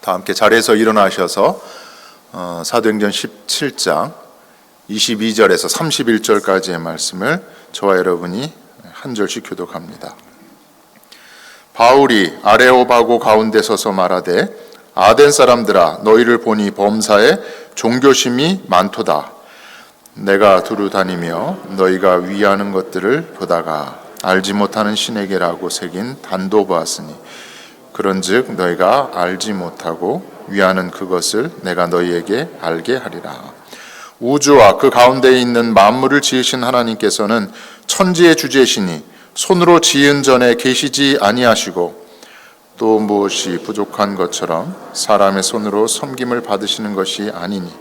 다 함께 자리에서 일어나셔서 사도행전 17장 22절에서 31절까지의 말씀을 저와 여러분이 한 절씩 교독합니다. 바울이 아레오바고 가운데 서서 말하되 아덴 사람들아 너희를 보니 범사에 종교심이 많도다. 내가 두루 다니며 너희가 위하는 것들을 보다가 알지 못하는 신에게라고 새긴 단도 보았으니 그런즉 너희가 알지 못하고 위하는 그것을 내가 너희에게 알게 하리라. 우주와 그 가운데 있는 만물을 지으신 하나님께서는 천지의 주제시니 손으로 지은 전에 계시지 아니하시고 또 무엇이 부족한 것처럼 사람의 손으로 섬김을 받으시는 것이 아니니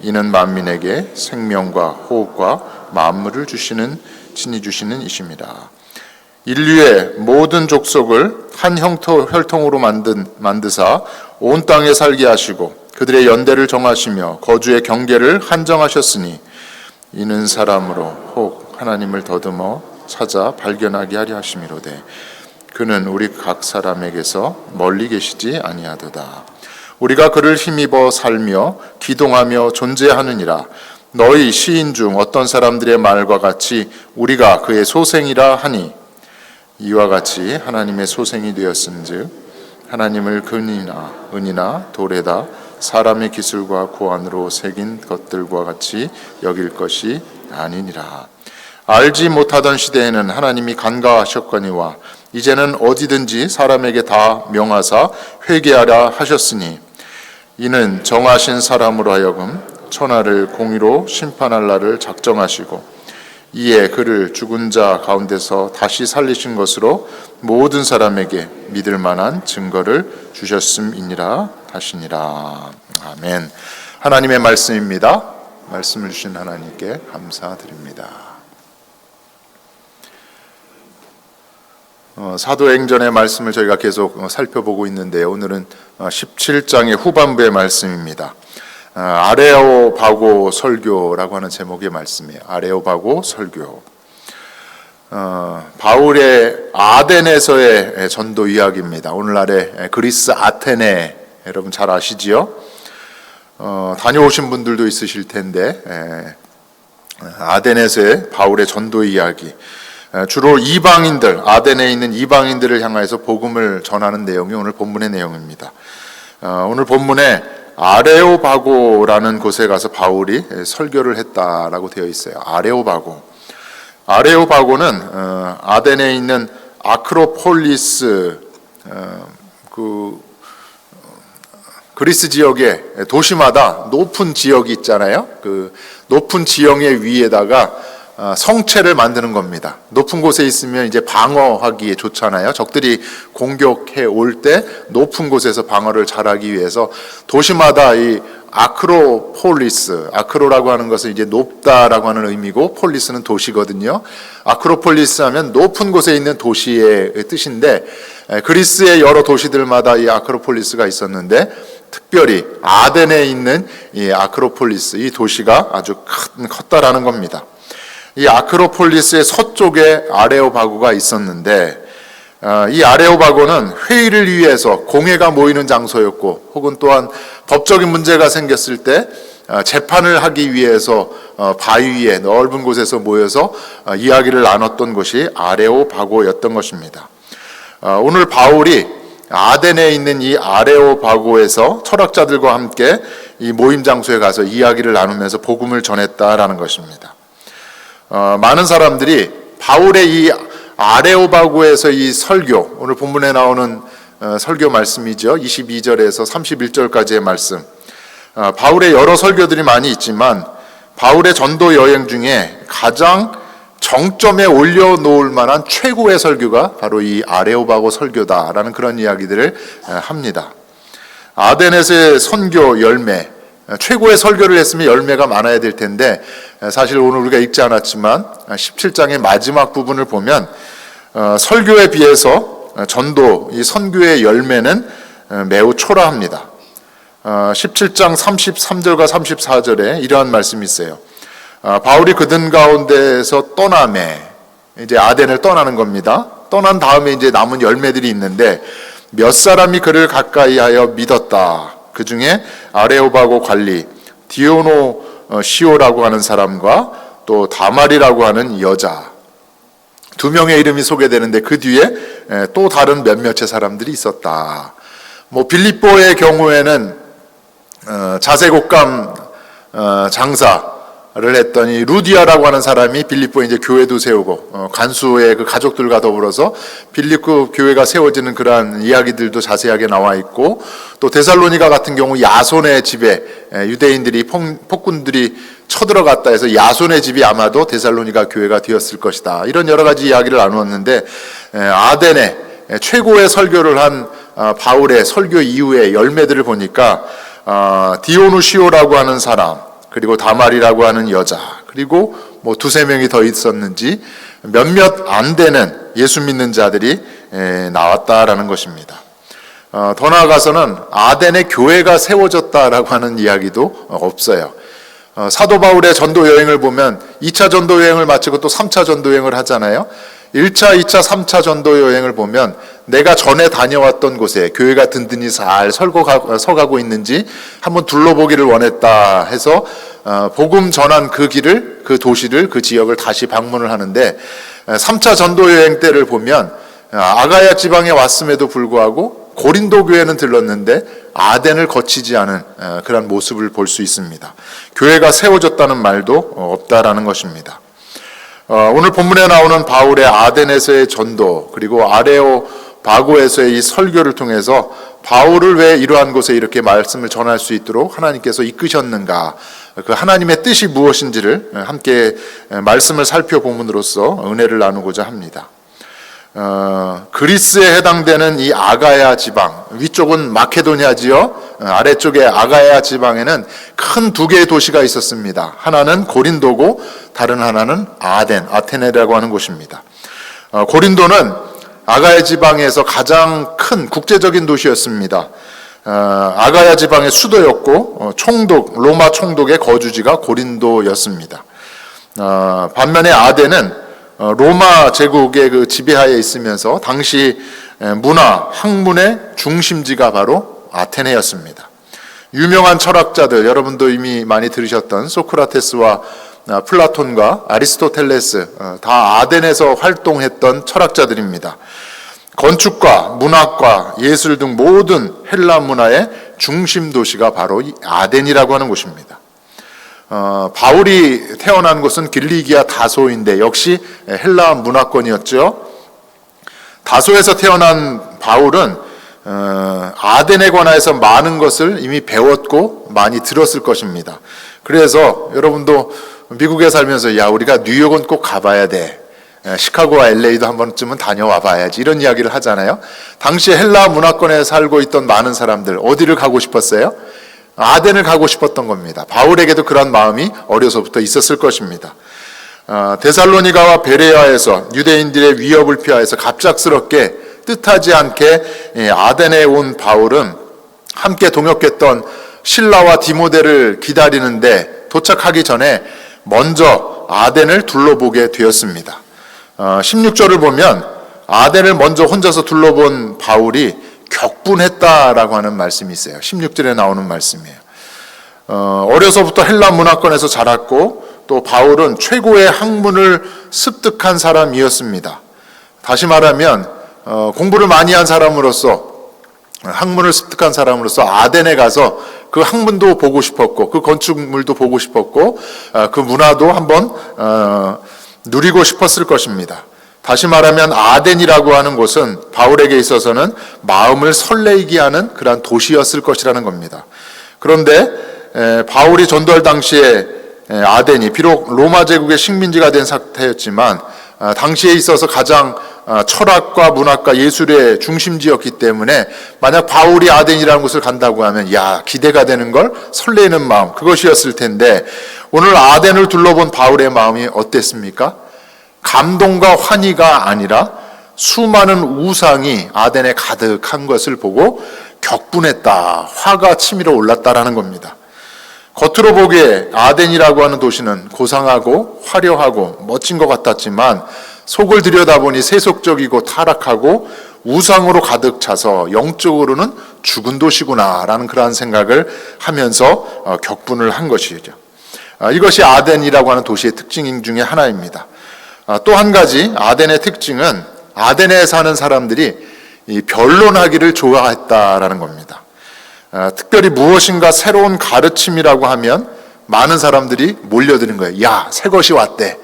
이는 만민에게 생명과 호흡과 만물을 주시는 친히 주시는 이십니다. 인류의 모든 족속을 한 혈통으로 만드사 온 땅에 살게 하시고 그들의 연대를 정하시며 거주의 경계를 한정하셨으니 이는 사람으로 혹 하나님을 더듬어 찾아 발견하게 하려 하심이로되 그는 우리 각 사람에게서 멀리 계시지 아니하도다. 우리가 그를 힘입어 살며 기동하며 존재하느니라. 너희 시인 중 어떤 사람들의 말과 같이 우리가 그의 소생이라 하니 이와 같이 하나님의 소생이 되었은즉 하나님을 은이나 돌에다 사람의 기술과 고안으로 새긴 것들과 같이 여길 것이 아니니라. 알지 못하던 시대에는 하나님이 간과하셨거니와 이제는 어디든지 사람에게 다 명하사 회개하라 하셨으니 이는 정하신 사람으로 하여금 천하를 공의로 심판할 날을 작정하시고 이에 그를 죽은 자 가운데서 다시 살리신 것으로 모든 사람에게 믿을 만한 증거를 주셨음이니라 하시니라. 아멘. 하나님의 말씀입니다. 말씀을 주신 하나님께 감사드립니다. 사도행전의 말씀을 저희가 계속 살펴보고 있는데요. 오늘은 17장의 후반부의 말씀입니다. 아레오바고 설교라고 하는 제목의 말씀이에요. 아레오바고 설교. 바울의 아덴에서의 전도 이야기입니다. 오늘날의 그리스 아테네 여러분 잘 아시지요? 다녀오신 분들도 있으실 텐데 아덴에서의 바울의 전도 이야기. 주로 이방인들, 아덴에 있는 이방인들을 향해서 복음을 전하는 내용이 오늘 본문의 내용입니다. 오늘 본문에 아레오바고라는 곳에 가서 바울이 설교를 했다라고 되어 있어요. 아레오바고는 아덴에 있는 아크로폴리스 그리스 지역의 도시마다 높은 지역이 있잖아요. 그 높은 지형의 위에다가 성체를 만드는 겁니다. 높은 곳에 있으면 이제 방어하기에 좋잖아요. 적들이 공격해 올 때 높은 곳에서 방어를 잘하기 위해서 도시마다 이 아크로폴리스, 아크로라고 하는 것은 이제 높다라고 하는 의미고 폴리스는 도시거든요. 아크로폴리스 하면 높은 곳에 있는 도시의 뜻인데 그리스의 여러 도시들마다 이 아크로폴리스가 있었는데 특별히 아덴에 있는 이 아크로폴리스, 이 도시가 아주 컸다라는 겁니다. 이 아크로폴리스의 서쪽에 아레오바고가 있었는데 이 아레오바고는 회의를 위해서 공회가 모이는 장소였고 혹은 또한 법적인 문제가 생겼을 때 재판을 하기 위해서 바위 위에 넓은 곳에서 모여서 이야기를 나눴던 곳이 아레오바고였던 것입니다. 오늘 바울이 아덴에 있는 이 아레오바고에서 철학자들과 함께 이 모임 장소에 가서 이야기를 나누면서 복음을 전했다라는 것입니다. 많은 사람들이 바울의 이 아레오바고에서 이 설교, 오늘 본문에 나오는 설교 말씀이죠. 22절에서 31절까지의 말씀. 바울의 여러 설교들이 많이 있지만 바울의 전도 여행 중에 가장 정점에 올려놓을 만한 최고의 설교가 바로 이 아레오바고 설교다라는 그런 이야기들을 합니다. 아덴에서의 선교 열매, 최고의 설교를 했으면 열매가 많아야 될 텐데 사실 오늘 우리가 읽지 않았지만 17장의 마지막 부분을 보면 설교에 비해서 전도, 이 선교의 열매는 매우 초라합니다. 17장 33절과 34절에 이러한 말씀이 있어요. 바울이 그들 가운데서 떠나매, 이제 아덴을 떠나는 겁니다. 떠난 다음에 이제 남은 열매들이 있는데 몇 사람이 그를 가까이하여 믿었다. 그 중에 아레오바고 관리 디오노시오라고 하는 사람과 또 다말이라고 하는 여자, 두 명의 이름이 소개되는데 그 뒤에 또 다른 몇몇의 사람들이 있었다. 빌립보의 경우에는 자색옷감 장사를 했더니 루디아라고 하는 사람이 빌립보에 이제 교회도 세우고 간수의 그 가족들과 더불어서 빌립보 교회가 세워지는 그러한 이야기들도 자세하게 나와 있고, 또 데살로니가 같은 경우 야손의 집에 유대인들이 폭군들이 쳐들어갔다 해서 야손의 집이 아마도 데살로니가 교회가 되었을 것이다. 이런 여러 가지 이야기를 나누었는데, 아덴에 최고의 설교를 한 바울의 설교 이후의 열매들을 보니까 디오누시오라고 하는 사람, 그리고 다말이라고 하는 여자, 그리고 두세 명이 더 있었는지 몇몇 안 되는 예수 믿는 자들이 나왔다라는 것입니다. 더 나아가서는 아덴에 교회가 세워졌다라고 하는 이야기도 없어요. 사도 바울의 전도 여행을 보면 2차 전도 여행을 마치고 또 3차 전도 여행을 하잖아요. 1차, 2차, 3차 전도 여행을 보면 내가 전에 다녀왔던 곳에 교회가 든든히 잘 서가고 있는지 한번 둘러보기를 원했다 해서 복음 전한 그 길을, 그 도시를, 그 지역을 다시 방문을 하는데, 3차 전도 여행 때를 보면 아가야 지방에 왔음에도 불구하고 고린도 교회는 들렀는데 아덴을 거치지 않은 그런 모습을 볼 수 있습니다. 교회가 세워졌다는 말도 없다라는 것입니다. 오늘 본문에 나오는 바울의 아덴에서의 전도, 그리고 아레오바고에서의 이 설교를 통해서 바울을 왜 이러한 곳에 이렇게 말씀을 전할 수 있도록 하나님께서 이끄셨는가, 그 하나님의 뜻이 무엇인지를 함께 말씀을 살펴봄으로써 은혜를 나누고자 합니다. 그리스에 해당되는 이 아가야 지방, 위쪽은 마케도니아지요, 아래쪽에 아가야 지방에는 큰 두 개의 도시가 있었습니다. 하나는 고린도고 다른 하나는 아테네라고 하는 곳입니다. 고린도는 아가야 지방에서 가장 큰 국제적인 도시였습니다. 아가야 지방의 수도였고 로마 총독의 거주지가 고린도였습니다. 반면에 아덴은 로마 제국의 그 지배하에 있으면서 당시 문화, 학문의 중심지가 바로 아테네였습니다. 유명한 철학자들, 여러분도 이미 많이 들으셨던 소크라테스와 플라톤과 아리스토텔레스, 다 아덴에서 활동했던 철학자들입니다. 건축과 문학과 예술 등 모든 헬라 문화의 중심 도시가 바로 이 아덴이라고 하는 곳입니다. 바울이 태어난 곳은 길리기아 다소인데 역시 헬라 문화권이었죠. 다소에서 태어난 바울은 아덴에 관하여서 많은 것을 이미 배웠고 많이 들었을 것입니다. 그래서 여러분도 미국에 살면서 우리가 뉴욕은 꼭 가봐야 돼, 시카고와 LA도 한 번쯤은 다녀와 봐야지, 이런 이야기를 하잖아요. 당시 헬라 문화권에 살고 있던 많은 사람들 어디를 가고 싶었어요? 아덴을 가고 싶었던 겁니다. 바울에게도 그런 마음이 어려서부터 있었을 것입니다. 데살로니가와 베레아에서 유대인들의 위협을 피하여서 갑작스럽게 뜻하지 않게 아덴에 온 바울은 함께 동역했던 실라와 디모데를 기다리는데 도착하기 전에 먼저 아덴을 둘러보게 되었습니다. 16절을 보면 아덴을 먼저 혼자서 둘러본 바울이 격분했다라고 하는 말씀이 있어요. 16절에 나오는 말씀이에요. 어려서부터 헬라 문화권에서 자랐고 또 바울은 최고의 학문을 습득한 사람이었습니다. 다시 말하면 공부를 많이 한 사람으로서, 학문을 습득한 사람으로서 아덴에 가서 그 학문도 보고 싶었고 그 건축물도 보고 싶었고 그 문화도 한번 누리고 싶었을 것입니다. 다시 말하면 아덴이라고 하는 곳은 바울에게 있어서는 마음을 설레게 하는 그러한 도시였을 것이라는 겁니다. 그런데 바울이 전도할 당시에 아덴이 비록 로마 제국의 식민지가 된 상태였지만 당시에 있어서 가장 철학과 문학과 예술의 중심지였기 때문에 만약 바울이 아덴이라는 곳을 간다고 하면 기대가 되는 걸, 설레는 마음, 그것이었을 텐데 오늘 아덴을 둘러본 바울의 마음이 어땠습니까? 감동과 환희가 아니라 수많은 우상이 아덴에 가득한 것을 보고 격분했다, 화가 치밀어 올랐다라는 겁니다. 겉으로 보기에 아덴이라고 하는 도시는 고상하고 화려하고 멋진 것 같았지만 속을 들여다보니 세속적이고 타락하고 우상으로 가득 차서 영적으로는 죽은 도시구나라는 그러한 생각을 하면서 격분을 한 것이죠. 이것이 아덴이라고 하는 도시의 특징 중에 하나입니다. 또 한 가지 아덴의 특징은 아덴에 사는 사람들이 이 변론하기를 좋아했다라는 겁니다. 특별히 무엇인가 새로운 가르침이라고 하면 많은 사람들이 몰려드는 거예요. 야, 새 것이 왔대.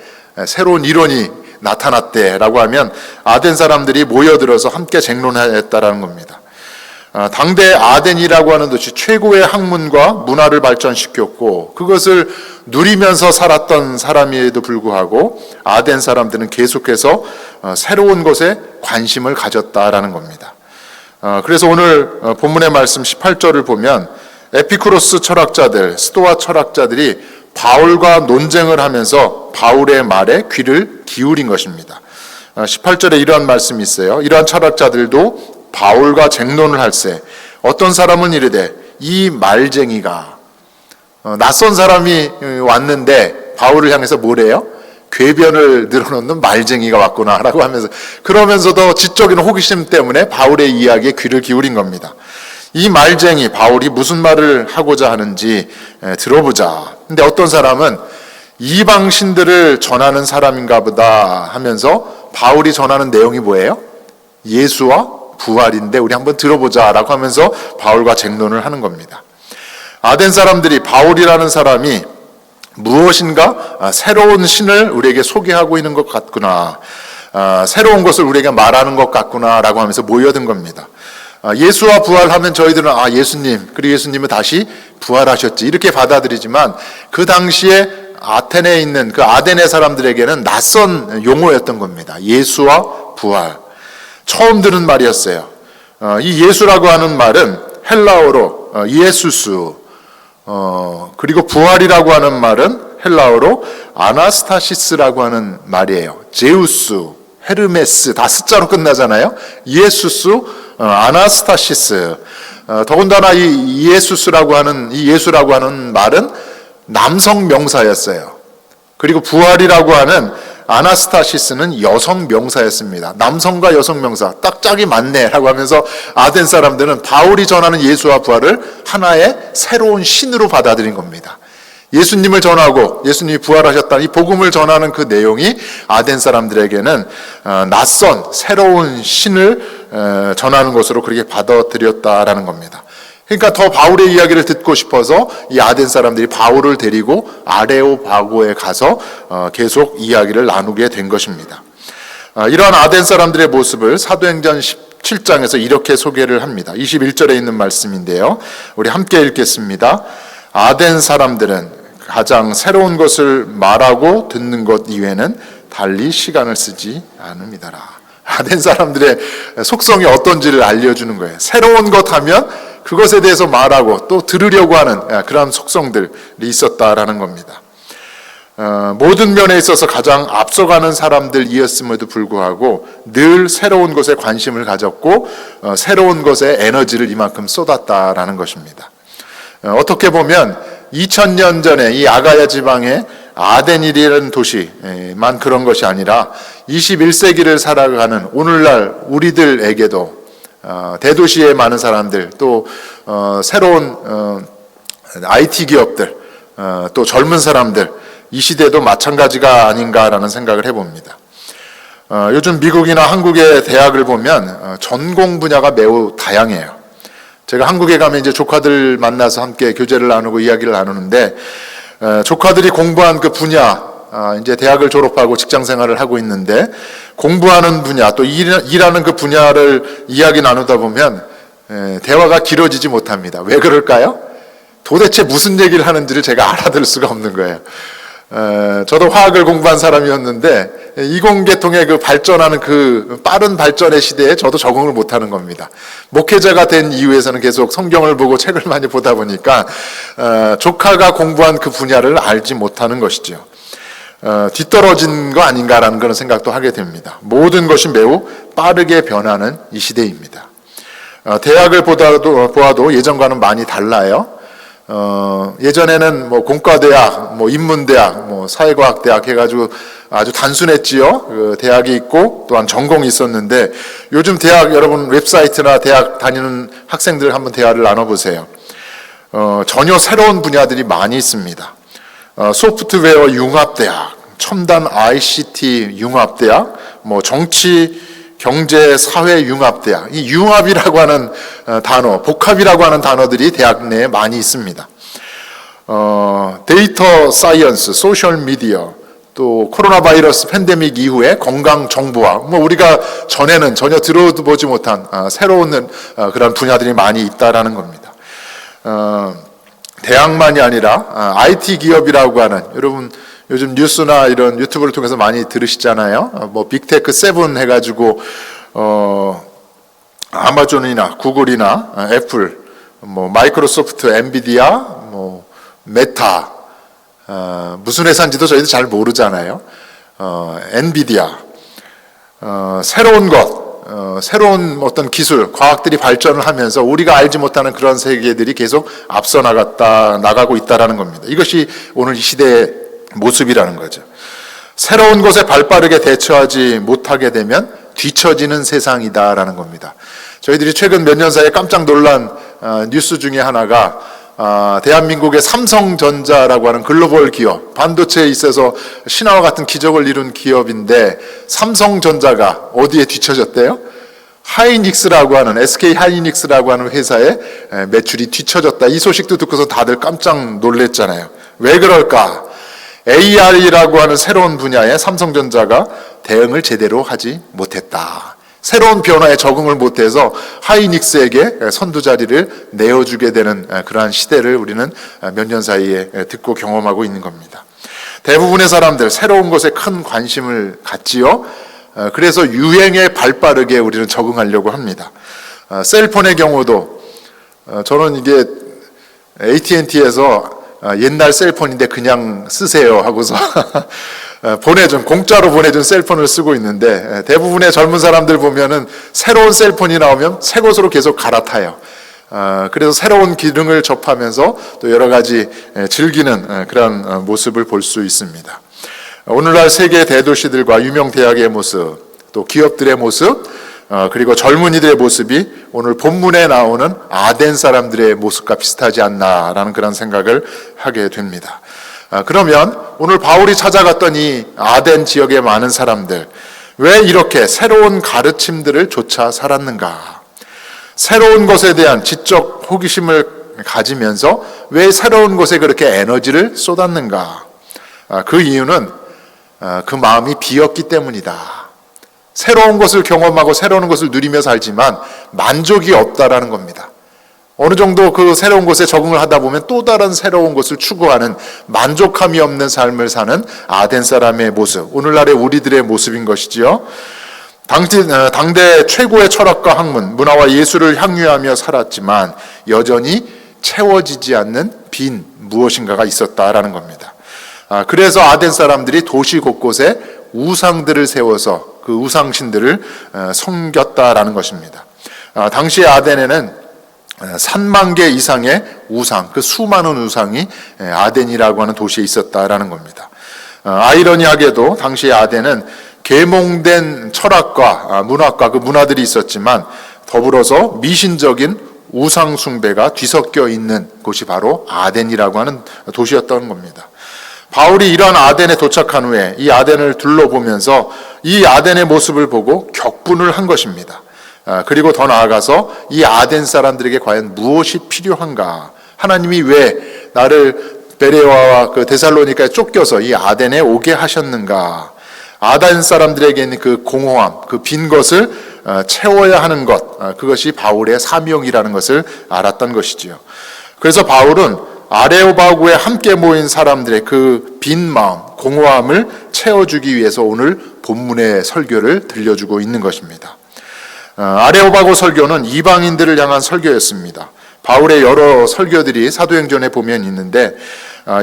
새로운 이론이 나타났대. 라고 하면 아덴 사람들이 모여들어서 함께 쟁론했다라는 겁니다. 당대 아덴이라고 하는 도시 최고의 학문과 문화를 발전시켰고 그것을 누리면서 살았던 사람임에도 불구하고 아덴 사람들은 계속해서 새로운 것에 관심을 가졌다라는 겁니다. 그래서 오늘 본문의 말씀 18절을 보면 에피쿠로스 철학자들, 스토아 철학자들이 바울과 논쟁을 하면서 바울의 말에 귀를 기울인 것입니다. 18절에 이러한 말씀이 있어요. 이러한 철학자들도 바울과 쟁론을 할세 어떤 사람은 이르되 이 말쟁이가 낯선 사람이 왔는데 바울을 향해서 뭐래요? 궤변을 늘어놓는 말쟁이가 왔구나 라고 하면서 그러면서도 지적인 호기심 때문에 바울의 이야기에 귀를 기울인 겁니다. 이 말쟁이 바울이 무슨 말을 하고자 하는지 들어보자. 근데 어떤 사람은 이방 신들을 전하는 사람인가 보다 하면서 바울이 전하는 내용이 뭐예요? 예수와 부활인데 우리 한번 들어보자 라고 하면서 바울과 쟁론을 하는 겁니다. 아덴 사람들이 바울이라는 사람이 무엇인가 새로운 신을 우리에게 소개하고 있는 것 같구나, 새로운 것을 우리에게 말하는 것 같구나 라고 하면서 모여든 겁니다. 예수와 부활하면 저희들은 예수님, 그리고 예수님은 다시 부활하셨지 이렇게 받아들이지만 그 당시에 아테네에 있는 그 아덴의 사람들에게는 낯선 용어였던 겁니다. 예수와 부활, 처음 들은 말이었어요. 이 예수라고 하는 말은 헬라어로 예수스, 그리고 부활이라고 하는 말은 헬라어로 아나스타시스라고 하는 말이에요. 제우스, 헤르메스 다 숫자로 끝나잖아요. 예수스, 아나스타시스. 더군다나 이 예수스라고 하는 이 예수라고 하는 말은 남성 명사였어요. 그리고 부활이라고 하는 아나스타시스는 여성 명사였습니다. 남성과 여성 명사 딱 짝이 맞네라고 하면서 아덴 사람들은 바울이 전하는 예수와 부활을 하나의 새로운 신으로 받아들인 겁니다. 예수님을 전하고 예수님이 부활하셨다는 이 복음을 전하는 그 내용이 아덴 사람들에게는 낯선 새로운 신을 전하는 것으로 그렇게 받아들였다라는 겁니다. 그러니까 더 바울의 이야기를 듣고 싶어서 이 아덴 사람들이 바울을 데리고 아레오바고에 가서 계속 이야기를 나누게 된 것입니다. 이러한 아덴 사람들의 모습을 사도행전 17장에서 이렇게 소개를 합니다. 21절에 있는 말씀인데요. 우리 함께 읽겠습니다. 아덴 사람들은 가장 새로운 것을 말하고 듣는 것 이외에는 달리 시간을 쓰지 않음이더라. 아덴 사람들의 속성이 어떤지를 알려주는 거예요. 새로운 것 하면 그것에 대해서 말하고 또 들으려고 하는 그런 속성들이 있었다라는 겁니다. 모든 면에 있어서 가장 앞서가는 사람들이었음에도 불구하고 늘 새로운 것에 관심을 가졌고 새로운 것에 에너지를 이만큼 쏟았다라는 것입니다. 어떻게 보면 2000년 전에 이 아가야 지방의 아덴이라는 도시만 그런 것이 아니라 21세기를 살아가는 오늘날 우리들에게도 대도시에 많은 사람들, 또 새로운 IT 기업들, 또 젊은 사람들, 이 시대도 마찬가지가 아닌가라는 생각을 해봅니다. 요즘 미국이나 한국의 대학을 보면 전공 분야가 매우 다양해요. 제가 한국에 가면 이제 조카들 만나서 함께 교제를 나누고 이야기를 나누는데 조카들이 공부한 그 분야, 이제 대학을 졸업하고 직장 생활을 하고 있는데 공부하는 분야 또 일하는 그 분야를 이야기 나누다 보면 대화가 길어지지 못합니다. 왜 그럴까요? 도대체 무슨 얘기를 하는지를 제가 알아들을 수가 없는 거예요. 저도 화학을 공부한 사람이었는데 이공계통의 그 발전하는 그 빠른 발전의 시대에 저도 적응을 못하는 겁니다. 목회자가 된 이후에서는 계속 성경을 보고 책을 많이 보다 보니까 조카가 공부한 그 분야를 알지 못하는 것이죠. 뒤떨어진 거 아닌가라는 그런 생각도 하게 됩니다. 모든 것이 매우 빠르게 변하는 이 시대입니다. 대학을 보아도 예전과는 많이 달라요. 예전에는 뭐 공과대학, 뭐 인문대학, 뭐 사회과학대학 해가지고 아주 단순했지요. 그 대학이 있고 또한 전공이 있었는데 요즘 대학 여러분 웹사이트나 대학 다니는 학생들 한번 대화를 나눠보세요. 전혀 새로운 분야들이 많이 있습니다. 소프트웨어 융합대학, 첨단 ICT 융합대학, 뭐 정치, 경제, 사회 융합대학. 이 융합이라고 하는 단어, 복합이라고 하는 단어들이 대학 내에 많이 있습니다. 데이터 사이언스, 소셜 미디어, 또 코로나 바이러스 팬데믹 이후에 건강 정보학, 뭐 우리가 전에는 전혀 들어보지 못한 새로운 그런 분야들이 많이 있다라는 겁니다. 대학만이 아니라 IT 기업이라고 하는, 여러분 요즘 뉴스나 이런 유튜브를 통해서 많이 들으시잖아요. 뭐 빅테크 7 해가지고 아마존이나 구글이나 애플, 뭐 마이크로소프트, 엔비디아, 뭐 메타, 무슨 회사인지도 저희도 잘 모르잖아요. 엔비디아, 새로운 것, 새로운 어떤 기술, 과학들이 발전을 하면서 우리가 알지 못하는 그런 세계들이 계속 앞서 나가고 있다라는 겁니다. 이것이 오늘 이 시대의 모습이라는 거죠. 새로운 것에 발빠르게 대처하지 못하게 되면 뒤처지는 세상이다라는 겁니다. 저희들이 최근 몇 년 사이에 깜짝 놀란 뉴스 중에 하나가 대한민국의 삼성전자라고 하는 글로벌 기업, 반도체에 있어서 신화와 같은 기적을 이룬 기업인데 삼성전자가 어디에 뒤처졌대요? 하이닉스라고 하는, SK 하이닉스라고 하는 회사에 매출이 뒤처졌다. 이 소식도 듣고서 다들 깜짝 놀랐잖아요. 왜 그럴까? AR이라고 하는 새로운 분야에 삼성전자가 대응을 제대로 하지 못했다. 새로운 변화에 적응을 못해서 하이닉스에게 선두 자리를 내어주게 되는 그러한 시대를 우리는 몇 년 사이에 듣고 경험하고 있는 겁니다. 대부분의 사람들 새로운 것에 큰 관심을 갖지요. 그래서 유행에 발빠르게 우리는 적응하려고 합니다. 셀폰의 경우도 저는 이게 AT&T에서 옛날 셀폰인데 그냥 쓰세요 하고서 공짜로 보내준 셀폰을 쓰고 있는데 대부분의 젊은 사람들 보면은 새로운 셀폰이 나오면 새 것으로 계속 갈아타요. 그래서 새로운 기능을 접하면서 또 여러 가지 즐기는 그런 모습을 볼 수 있습니다. 오늘날 세계 대도시들과 유명 대학의 모습, 또 기업들의 모습, 그리고 젊은이들의 모습이 오늘 본문에 나오는 아덴 사람들의 모습과 비슷하지 않나라는 그런 생각을 하게 됩니다. 그러면 오늘 바울이 찾아갔던 이 아덴 지역의 많은 사람들, 왜 이렇게 새로운 가르침들을 쫓아 살았는가? 새로운 것에 대한 지적 호기심을 가지면서 왜 새로운 것에 그렇게 에너지를 쏟았는가? 그 이유는 그 마음이 비었기 때문이다. 새로운 것을 경험하고 새로운 것을 누리며 살지만 만족이 없다라는 겁니다. 어느 정도 그 새로운 것에 적응을 하다 보면 또 다른 새로운 것을 추구하는 만족함이 없는 삶을 사는 아덴 사람의 모습, 오늘날의 우리들의 모습인 것이지요. 당대 최고의 철학과 학문, 문화와 예술을 향유하며 살았지만 여전히 채워지지 않는 빈 무엇인가가 있었다라는 겁니다. 그래서 아덴 사람들이 도시 곳곳에 우상들을 세워서 그 우상신들을 섬겼다라는 것입니다. 당시 아덴에는 3만 개 이상의 우상, 그 수많은 우상이 아덴이라고 하는 도시에 있었다라는 겁니다. 아이러니하게도 당시 아덴은 계몽된 철학과 문학과 그 문화들이 있었지만 더불어서 미신적인 우상 숭배가 뒤섞여 있는 곳이 바로 아덴이라고 하는 도시였던 겁니다. 바울이 이러한 아덴에 도착한 후에 이 아덴을 둘러보면서 이 아덴의 모습을 보고 격분을 한 것입니다. 그리고 더 나아가서 이 아덴 사람들에게 과연 무엇이 필요한가? 하나님이 왜 나를 베레아와 그 데살로니카에 쫓겨서 이 아덴에 오게 하셨는가? 아덴 사람들에게 있는 그 공허함, 그 빈 것을 채워야 하는 것, 그것이 바울의 사명이라는 것을 알았던 것이지요. 그래서 바울은 아레오바구에 함께 모인 사람들의 그 빈 마음, 공허함을 채워주기 위해서 오늘 본문의 설교를 들려주고 있는 것입니다. 아레오바고 설교는 이방인들을 향한 설교였습니다. 바울의 여러 설교들이 사도행전에 보면 있는데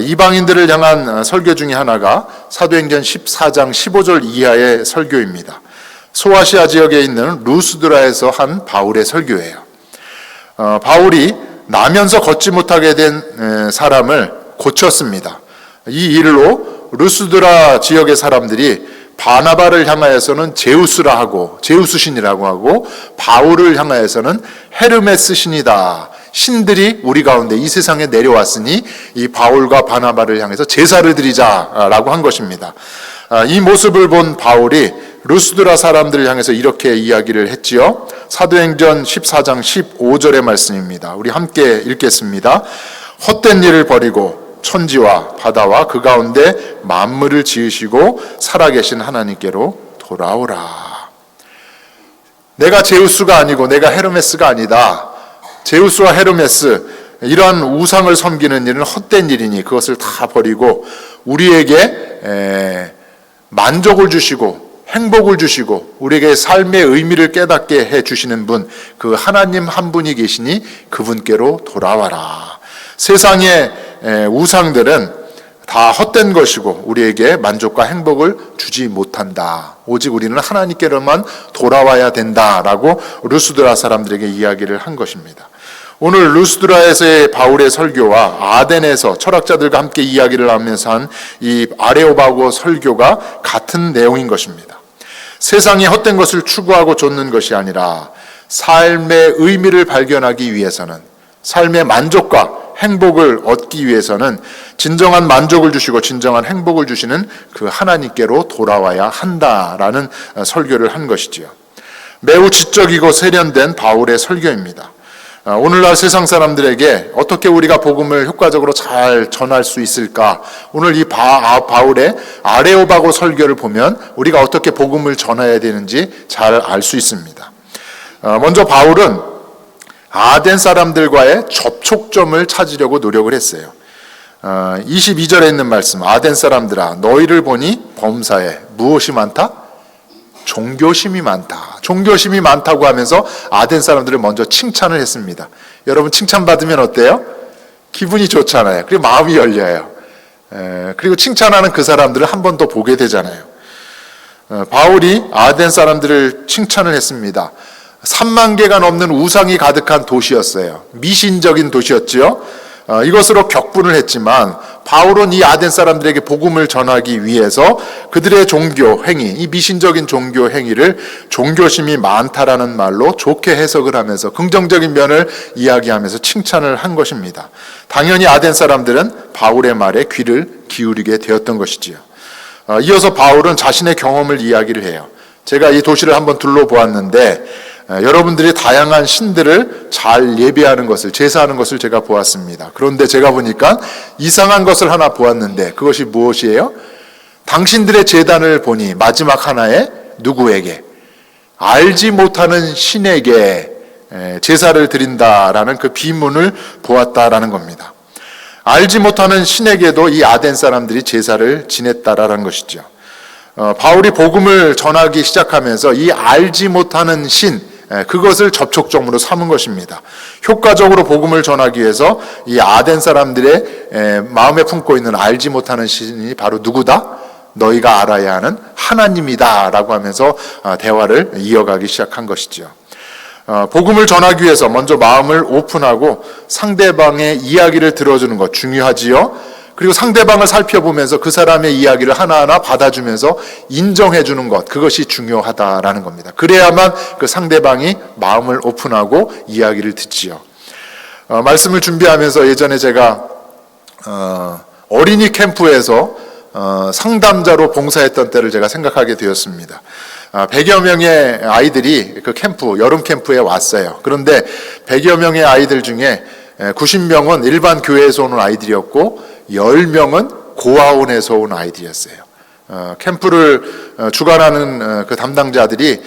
이방인들을 향한 설교 중에 하나가 사도행전 14장 15절 이하의 설교입니다. 소아시아 지역에 있는 루스드라에서 한 바울의 설교예요. 바울이 나면서 걷지 못하게 된 사람을 고쳤습니다. 이 일로 루스드라 지역의 사람들이 바나바를 향하여서는 제우스라 하고 제우스 신이라고 하고 바울을 향하여서는 헤르메스 신이다. 신들이 우리 가운데 이 세상에 내려왔으니 이 바울과 바나바를 향해서 제사를 드리자라고 한 것입니다. 이 모습을 본 바울이 루스드라 사람들을 향해서 이렇게 이야기를 했지요. 사도행전 14장 15절의 말씀입니다. 우리 함께 읽겠습니다. 헛된 일을 버리고 천지와 바다와 그 가운데 만물을 지으시고 살아계신 하나님께로 돌아오라. 내가 제우스가 아니고 내가 헤르메스가 아니다. 제우스와 헤르메스 이러한 우상을 섬기는 일은 헛된 일이니 그것을 다 버리고 우리에게 만족을 주시고 행복을 주시고 우리에게 삶의 의미를 깨닫게 해주시는 분, 그 하나님 한 분이 계시니 그분께로 돌아와라. 세상의 우상들은 다 헛된 것이고 우리에게 만족과 행복을 주지 못한다. 오직 우리는 하나님께로만 돌아와야 된다라고 루스드라 사람들에게 이야기를 한 것입니다. 오늘 루스드라에서의 바울의 설교와 아덴에서 철학자들과 함께 이야기를 하면서 한 이 아레오바고 설교가 같은 내용인 것입니다. 세상의 헛된 것을 추구하고 좇는 것이 아니라 삶의 의미를 발견하기 위해서는, 삶의 만족과 행복을 얻기 위해서는 진정한 만족을 주시고 진정한 행복을 주시는 그 하나님께로 돌아와야 한다라는 설교를 한 것이지요. 매우 지적이고 세련된 바울의 설교입니다. 오늘날 세상 사람들에게 어떻게 우리가 복음을 효과적으로 잘 전할 수 있을까? 오늘 이 바울의 아레오바고 설교를 보면 우리가 어떻게 복음을 전해야 되는지 잘 알 수 있습니다. 먼저 바울은 아덴 사람들과의 접촉점을 찾으려고 노력을 했어요. 22절에 있는 말씀, 아덴 사람들아 너희를 보니 범사에 무엇이 많다? 종교심이 많다. 종교심이 많다고 하면서 아덴 사람들을 먼저 칭찬을 했습니다. 여러분 칭찬받으면 어때요? 기분이 좋잖아요. 그리고 마음이 열려요. 그리고 칭찬하는 그 사람들을 한 번 더 보게 되잖아요. 바울이 아덴 사람들을 칭찬을 했습니다. 3만 개가 넘는 우상이 가득한 도시였어요. 미신적인 도시였지요. 이것으로 격분을 했지만 바울은 이 아덴 사람들에게 복음을 전하기 위해서 그들의 종교 행위, 이 미신적인 종교 행위를 종교심이 많다라는 말로 좋게 해석을 하면서 긍정적인 면을 이야기하면서 칭찬을 한 것입니다. 당연히 아덴 사람들은 바울의 말에 귀를 기울이게 되었던 것이지요. 이어서 바울은 자신의 경험을 이야기를 해요. 제가 이 도시를 한번 둘러보았는데 여러분들이 다양한 신들을 잘 예배하는 것을, 제사하는 것을 제가 보았습니다. 그런데 제가 보니까 이상한 것을 하나 보았는데 그것이 무엇이에요? 당신들의 제단을 보니 마지막 하나에 누구에게? 알지 못하는 신에게 제사를 드린다라는 그 비문을 보았다라는 겁니다. 알지 못하는 신에게도 이 아덴 사람들이 제사를 지냈다라는 것이죠. 바울이 복음을 전하기 시작하면서 이 알지 못하는 신, 그것을 접촉점으로 삼은 것입니다. 효과적으로 복음을 전하기 위해서 이 아덴 사람들의 마음에 품고 있는 알지 못하는 신이 바로 누구다? 너희가 알아야 하는 하나님이다 라고 하면서 대화를 이어가기 시작한 것이죠. 복음을 전하기 위해서 먼저 마음을 오픈하고 상대방의 이야기를 들어주는 것 중요하지요. 그리고 상대방을 살펴보면서 그 사람의 이야기를 하나하나 받아주면서 인정해주는 것, 그것이 중요하다라는 겁니다. 그래야만 그 상대방이 마음을 오픈하고 이야기를 듣지요. 말씀을 준비하면서 예전에 제가 어린이 캠프에서 상담자로 봉사했던 때를 제가 생각하게 되었습니다. 100여 명의 아이들이 그 캠프, 여름 캠프에 왔어요. 그런데 100여 명의 아이들 중에 90명은 일반 교회에서 오는 아이들이었고 10명은 고아원에서 온 아이들이었어요. 캠프를 주관하는 그 담당자들이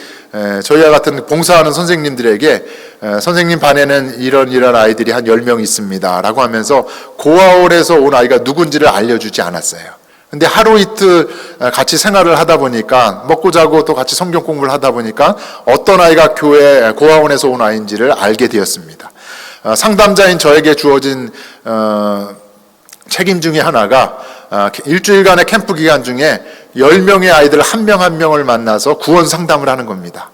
저희와 같은 봉사하는 선생님들에게 선생님 반에는 이런 아이들이 한 10명 있습니다 라고 하면서 고아원에서 온 아이가 누군지를 알려주지 않았어요. 근데 하루 이틀 같이 생활을 하다 보니까 먹고 자고 또 같이 성경 공부를 하다 보니까 어떤 아이가 교회 고아원에서 온 아이인지를 알게 되었습니다. 상담자인 저에게 주어진 책임 중에 하나가 일주일간의 캠프 기간 중에 10명의 아이들 한 명 한 명을 만나서 구원 상담을 하는 겁니다.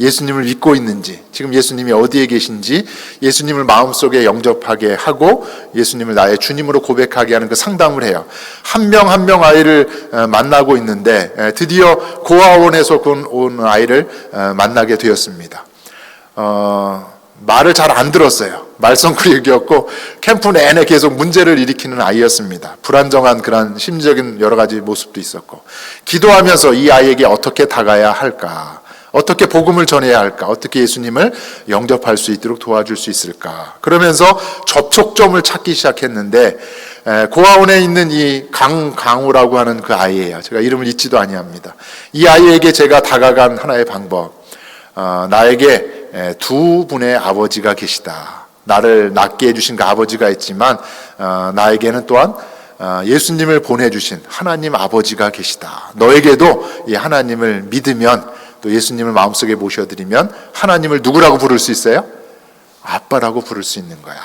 예수님을 믿고 있는지, 지금 예수님이 어디에 계신지 예수님을 마음속에 영접하게 하고 예수님을 나의 주님으로 고백하게 하는 그 상담을 해요. 한 명 한 명 아이를 만나고 있는데 드디어 고아원에서 온 아이를 만나게 되었습니다. 말을 잘 안 들었어요. 말썽꾸러기였고 캠프 내내 계속 문제를 일으키는 아이였습니다. 불안정한 그런 심리적인 여러 가지 모습도 있었고, 기도하면서 이 아이에게 어떻게 다가야 할까, 어떻게 복음을 전해야 할까, 어떻게 예수님을 영접할 수 있도록 도와줄 수 있을까, 그러면서 접촉점을 찾기 시작했는데 고아원에 있는 이 강우라고 하는 그 아이예요. 제가 이름을 잊지도 아니합니다. 이 아이에게 제가 다가간 하나의 방법, 나에게 두 분의 아버지가 계시다. 나를 낳게 해주신 그 아버지가 있지만 나에게는 또한 예수님을 보내주신 하나님 아버지가 계시다. 너에게도 이 하나님을 믿으면, 또 예수님을 마음속에 모셔드리면 하나님을 누구라고 부를 수 있어요? 아빠라고 부를 수 있는 거야.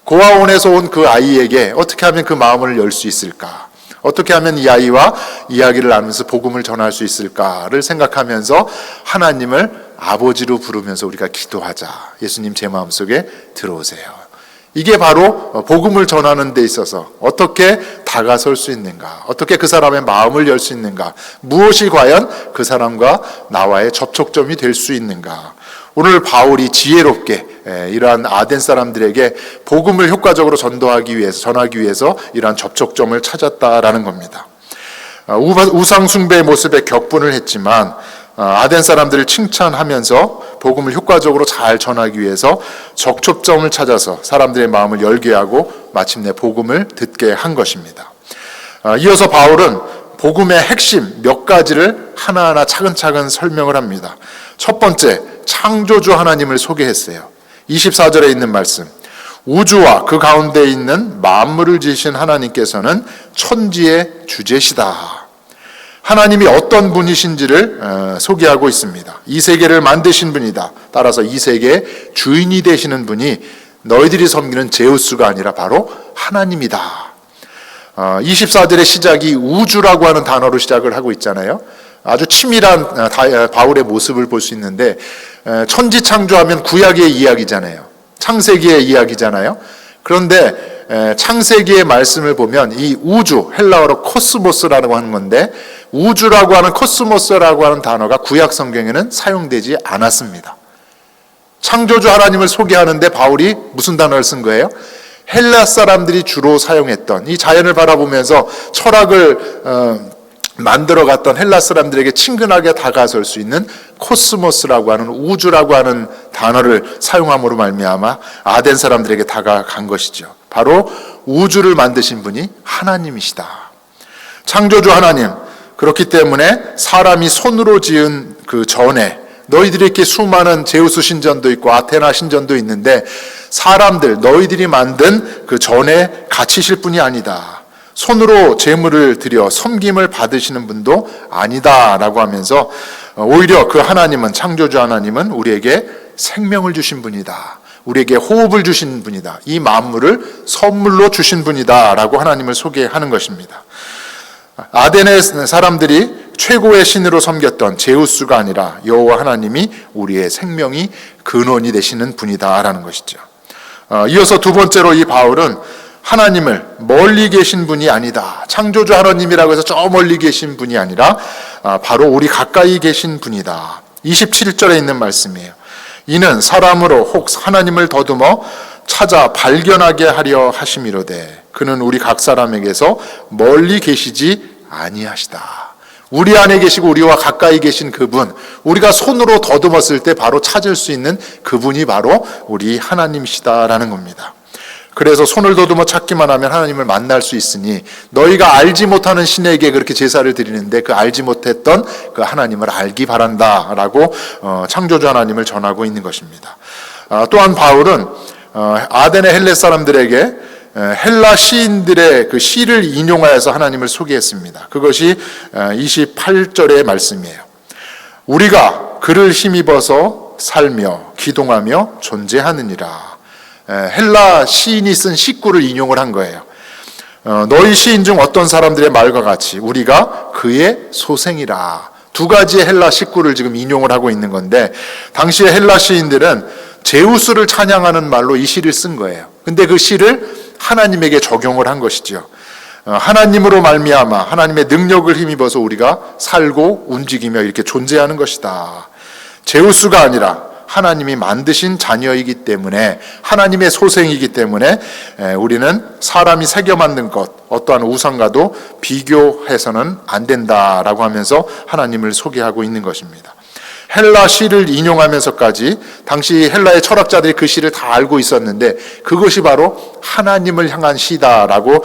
고아원에서 온 그 아이에게 어떻게 하면 그 마음을 열 수 있을까? 어떻게 하면 이 아이와 이야기를 나누면서 복음을 전할 수 있을까를 생각하면서 하나님을 아버지로 부르면서 우리가 기도하자. 예수님 제 마음속에 들어오세요. 이게 바로 복음을 전하는 데 있어서 어떻게 다가설 수 있는가, 어떻게 그 사람의 마음을 열 수 있는가, 무엇이 과연 그 사람과 나와의 접촉점이 될 수 있는가. 오늘 바울이 지혜롭게 이러한 아덴 사람들에게 복음을 효과적으로 전하기 위해서 이러한 접촉점을 찾았다라는 겁니다. 우상 숭배의 모습에 격분을 했지만 아덴 사람들을 칭찬하면서 복음을 효과적으로 잘 전하기 위해서 접촉점을 찾아서 사람들의 마음을 열게 하고 마침내 복음을 듣게 한 것입니다. 이어서 바울은 복음의 핵심 몇 가지를 하나하나 차근차근 설명을 합니다. 첫 번째, 창조주 하나님을 소개했어요. 24절에 있는 말씀, 우주와 그 가운데 있는 만물을 지으신 하나님께서는 천지의 주제시다. 하나님이 어떤 분이신지를 소개하고 있습니다. 이 세계를 만드신 분이다. 따라서 이 세계의 주인이 되시는 분이 너희들이 섬기는 제우스가 아니라 바로 하나님이다. 24절의 시작이 우주라고 하는 단어로 시작을 하고 있잖아요. 아주 치밀한 바울의 모습을 볼 수 있는데, 천지 창조하면 구약의 이야기잖아요. 창세기의 이야기잖아요. 그런데 창세기의 말씀을 보면 이 우주, 헬라어로 코스모스라고 하는 건데, 우주라고 하는 코스모스라고 하는 단어가 구약 성경에는 사용되지 않았습니다. 창조주 하나님을 소개하는데 바울이 무슨 단어를 쓴 거예요? 헬라 사람들이 주로 사용했던, 이 자연을 바라보면서 철학을 만들어갔던 헬라 사람들에게 친근하게 다가설 수 있는 코스모스라고 하는, 우주라고 하는 단어를 사용함으로 말미암아 아덴 사람들에게 다가간 것이죠. 바로 우주를 만드신 분이 하나님이시다. 창조주 하나님. 그렇기 때문에 사람이 손으로 지은 그 전에, 너희들이 이렇게 수많은 제우스 신전도 있고 아테나 신전도 있는데, 사람들, 너희들이 만든 그 전에 갇히실 분이 아니다. 손으로 제물을 드려 섬김을 받으시는 분도 아니다라고 하면서, 오히려 그 하나님은, 창조주 하나님은 우리에게 생명을 주신 분이다. 우리에게 호흡을 주신 분이다. 이 만물을 선물로 주신 분이다라고 하나님을 소개하는 것입니다. 아덴의 사람들이 최고의 신으로 섬겼던 제우스가 아니라 여호와 하나님이 우리의 생명이 근원이 되시는 분이다라는 것이죠. 이어서 두 번째로 이 바울은 하나님을 멀리 계신 분이 아니다. 창조주 하나님이라고 해서 저 멀리 계신 분이 아니라 바로 우리 가까이 계신 분이다. 27절에 있는 말씀이에요. 이는 사람으로 혹 하나님을 더듬어 찾아 발견하게 하려 하심이로되 그는 우리 각 사람에게서 멀리 계시지 아니하시다. 우리 안에 계시고 우리와 가까이 계신 그분, 우리가 손으로 더듬었을 때 바로 찾을 수 있는 그분이 바로 우리 하나님이시다라는 겁니다. 그래서 손을 더듬어 찾기만 하면 하나님을 만날 수 있으니 너희가 알지 못하는 신에게 그렇게 제사를 드리는데 그 알지 못했던 그 하나님을 알기 바란다라고 창조주 하나님을 전하고 있는 것입니다. 또한 바울은 아덴의 헬레 사람들에게 헬라 시인들의 그 시를 인용하여서 하나님을 소개했습니다. 그것이 28절의 말씀이에요. 우리가 그를 힘입어서 살며 기동하며 존재하느니라. 헬라 시인이 쓴 시구를 인용을 한 거예요. 너희 시인 중 어떤 사람들의 말과 같이 우리가 그의 소생이라. 두 가지의 헬라 식구를 지금 인용을 하고 있는 건데, 당시의 헬라 시인들은 제우스를 찬양하는 말로 이 시를 쓴 거예요. 근데 그 시를 하나님에게 적용을 한 것이죠. 하나님으로 말미암아 하나님의 능력을 힘입어서 우리가 살고 움직이며 이렇게 존재하는 것이다. 제우스가 아니라 하나님이 만드신 자녀이기 때문에, 하나님의 소생이기 때문에 우리는 사람이 새겨 만든 것, 어떠한 우상과도 비교해서는 안 된다라고 하면서 하나님을 소개하고 있는 것입니다. 헬라 시를 인용하면서까지 당시 헬라의 철학자들이 그 시를 다 알고 있었는데, 그것이 바로 하나님을 향한 시다라고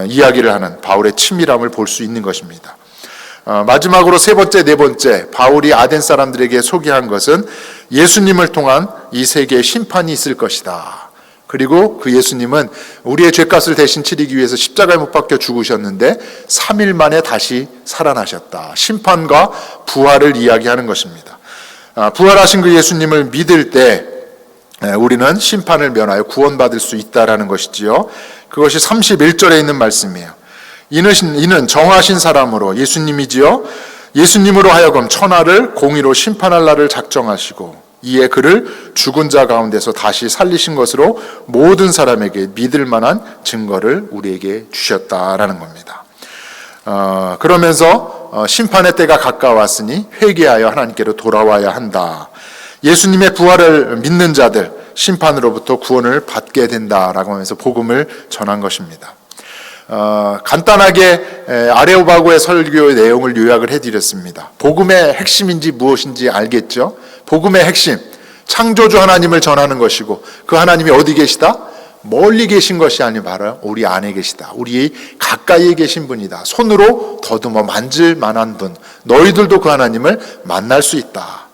이야기를 하는 바울의 치밀함을 볼 수 있는 것입니다. 마지막으로 세 번째, 네 번째, 바울이 아덴 사람들에게 소개한 것은 예수님을 통한 이 세계의 심판이 있을 것이다. 그리고 그 예수님은 우리의 죄값을 대신 치르기 위해서 십자가에 못 박혀 죽으셨는데 3일 만에 다시 살아나셨다. 심판과 부활을 이야기하는 것입니다. 부활하신 그 예수님을 믿을 때 우리는 심판을 면하여 구원받을 수 있다라는 것이지요. 그것이 31절에 있는 말씀이에요. 이는 정하신 사람으로 예수님이지요. 예수님으로 하여금 천하를 공의로 심판할 날을 작정하시고 이에 그를 죽은 자 가운데서 다시 살리신 것으로 모든 사람에게 믿을 만한 증거를 우리에게 주셨다라는 겁니다. 그러면서 심판의 때가 가까웠으니 회개하여 하나님께로 돌아와야 한다. 예수님의 부활을 믿는 자들 심판으로부터 구원을 받게 된다라고 하면서 복음을 전한 것입니다. 간단하게 아레오바고의 설교의 내용을 요약을 해드렸습니다. 복음의 핵심인지 무엇인지 알겠죠? 복음의 핵심, 창조주 하나님을 전하는 것이고, 그 하나님이 어디 계시다? 멀리 계신 것이 아니라 바로 우리 안에 계시다. 우리 가까이에 계신 분이다. 손으로 더듬어 만질 만한 분. 너희들도 그 하나님을 만날 수 있다.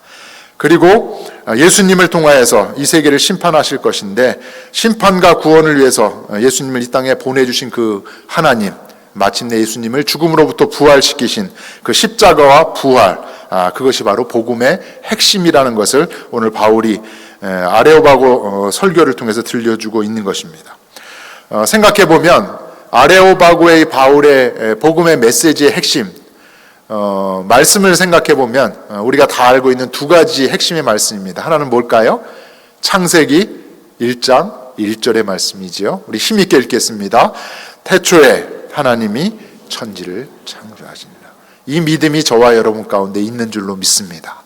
그리고 예수님을 통하여서 이 세계를 심판하실 것인데, 심판과 구원을 위해서 예수님을 이 땅에 보내주신 그 하나님, 마침내 예수님을 죽음으로부터 부활시키신 그 십자가와 부활, 그것이 바로 복음의 핵심이라는 것을 오늘 바울이 아레오바고 설교를 통해서 들려주고 있는 것입니다. 생각해보면 아레오바고의 바울의 복음의 메시지의 핵심, 말씀을 생각해보면 우리가 다 알고 있는 두 가지 핵심의 말씀입니다. 하나는 뭘까요? 창세기 1장 1절의 말씀이지요. 우리 힘있게 읽겠습니다. 태초에 하나님이 천지를 창조하시니라. 이 믿음이 저와 여러분 가운데 있는 줄로 믿습니다.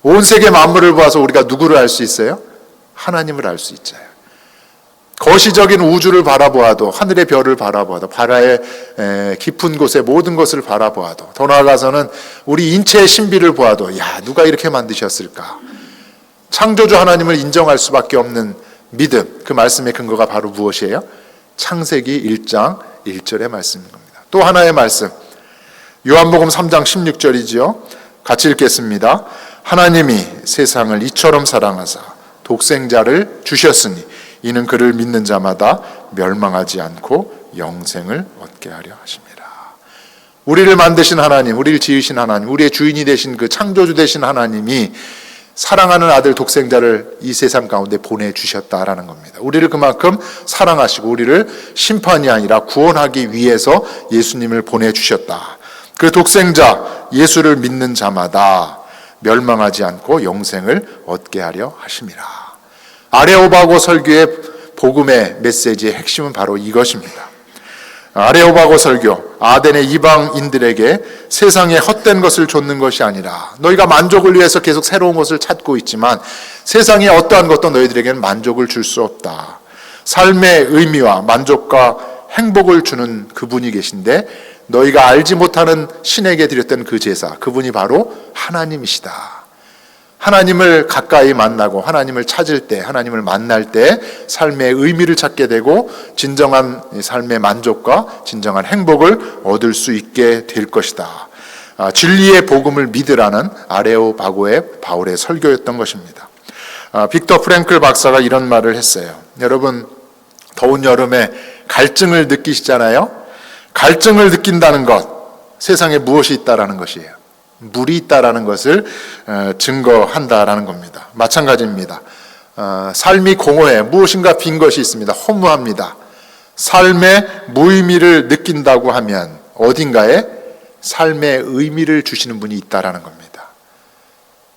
온 세계 만물을 보아서 우리가 누구를 알 수 있어요? 하나님을 알 수 있어요. 거시적인 우주를 바라보아도, 하늘의 별을 바라보아도, 바다의 깊은 곳의 모든 것을 바라보아도, 더 나아가서는 우리 인체의 신비를 보아도, 야, 누가 이렇게 만드셨을까? 창조주 하나님을 인정할 수밖에 없는 믿음, 그 말씀의 근거가 바로 무엇이에요? 창세기 1장 1절의 말씀인 겁니다. 또 하나의 말씀, 요한복음 3장 16절이지요. 같이 읽겠습니다. 하나님이 세상을 이처럼 사랑하사 독생자를 주셨으니 이는 그를 믿는 자마다 멸망하지 않고 영생을 얻게 하려 하심이라. 우리를 만드신 하나님, 우리를 지으신 하나님, 우리의 주인이 되신 그 창조주 되신 하나님이 사랑하는 아들 독생자를 이 세상 가운데 보내주셨다라는 겁니다. 우리를 그만큼 사랑하시고 우리를 심판이 아니라 구원하기 위해서 예수님을 보내주셨다. 그 독생자 예수를 믿는 자마다 멸망하지 않고 영생을 얻게 하려 하심이라. 아레오바고 설교의 복음의 메시지의 핵심은 바로 이것입니다. 아레오바고 설교, 아덴의 이방인들에게 세상에 헛된 것을 줬는 것이 아니라, 너희가 만족을 위해서 계속 새로운 것을 찾고 있지만 세상에 어떠한 것도 너희들에게는 만족을 줄 수 없다. 삶의 의미와 만족과 행복을 주는 그분이 계신데, 너희가 알지 못하는 신에게 드렸던 그 제사, 그분이 바로 하나님이시다. 하나님을 가까이 만나고 하나님을 찾을 때, 하나님을 만날 때 삶의 의미를 찾게 되고 진정한 삶의 만족과 진정한 행복을 얻을 수 있게 될 것이다. 진리의 복음을 믿으라는 아레오바고의 바울의 설교였던 것입니다. 빅터 프랭클 박사가 이런 말을 했어요. 여러분, 더운 여름에 갈증을 느끼시잖아요. 갈증을 느낀다는 것, 세상에 무엇이 있다라는 것이에요. 물이 있다라는 것을 증거한다라는 겁니다. 마찬가지입니다. 삶이 공허해, 무엇인가 빈 것이 있습니다. 허무합니다. 삶의 무의미를 느낀다고 하면 어딘가에 삶의 의미를 주시는 분이 있다라는 겁니다.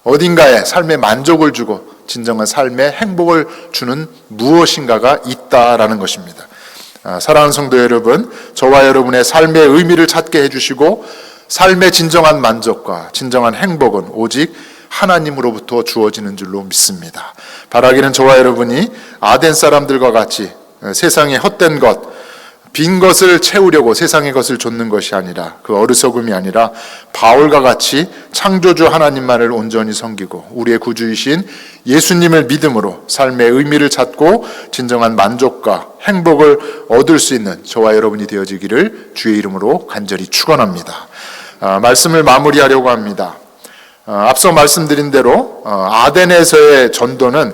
어딘가에 삶의 만족을 주고 진정한 삶의 행복을 주는 무엇인가가 있다라는 것입니다. 사랑하는 성도 여러분, 저와 여러분의 삶의 의미를 찾게 해주시고 삶의 진정한 만족과 진정한 행복은 오직 하나님으로부터 주어지는 줄로 믿습니다. 바라기는 저와 여러분이 아덴 사람들과 같이 세상의 헛된 것, 빈 것을 채우려고 세상의 것을 좇는 것이 아니라, 그 어리석음이 아니라 바울과 같이 창조주 하나님만을 온전히 섬기고 우리의 구주이신 예수님을 믿음으로 삶의 의미를 찾고 진정한 만족과 행복을 얻을 수 있는 저와 여러분이 되어지기를 주의 이름으로 간절히 축원합니다. 말씀을 마무리하려고 합니다. 앞서 말씀드린 대로 아덴에서의 전도는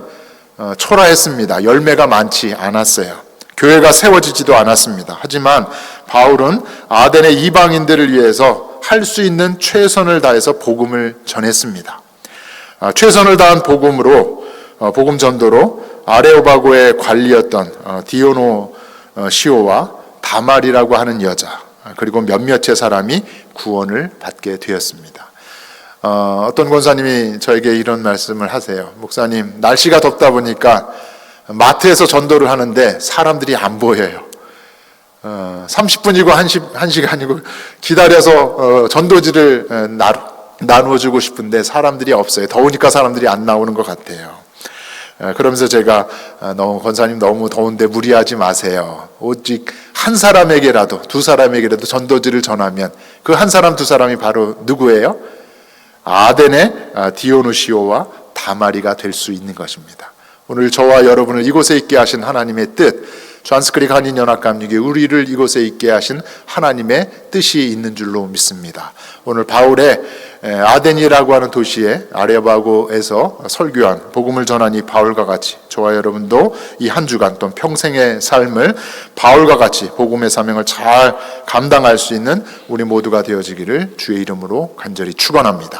초라했습니다. 열매가 많지 않았어요. 교회가 세워지지도 않았습니다. 하지만 바울은 아덴의 이방인들을 위해서 할 수 있는 최선을 다해서 복음을 전했습니다. 최선을 다한 복음 전도로 아레오바고의 관리였던 디오노시오와 다말이라고 하는 여자, 그리고 몇몇의 사람이 구원을 받게 되었습니다. 어떤 권사님이 저에게 이런 말씀을 하세요. 목사님, 날씨가 덥다 보니까 마트에서 전도를 하는데 사람들이 안 보여요. 30분이고 1시간이고 기다려서 전도지를 나누어주고 싶은데 사람들이 없어요. 더우니까 사람들이 안 나오는 것 같아요. 그러면서 제가 권사님 너무 더운데 무리하지 마세요. 오직 한 사람에게라도 두 사람에게라도 전도지를 전하면 그 한 사람 두 사람이 바로 누구예요? 아덴의 디오누시오와 다마리가 될 수 있는 것입니다. 오늘 저와 여러분을 이곳에 있게 하신 하나님의 뜻, 존스크릭 한인연합감리교회 우리를 이곳에 있게 하신 하나님의 뜻이 있는 줄로 믿습니다. 오늘 바울의 아덴이라고 하는 도시에 아레바고에서 설교한 복음을 전한 이 바울과 같이 저와 여러분도 이 한 주간 또 평생의 삶을 바울과 같이 복음의 사명을 잘 감당할 수 있는 우리 모두가 되어지기를 주의 이름으로 간절히 축원합니다.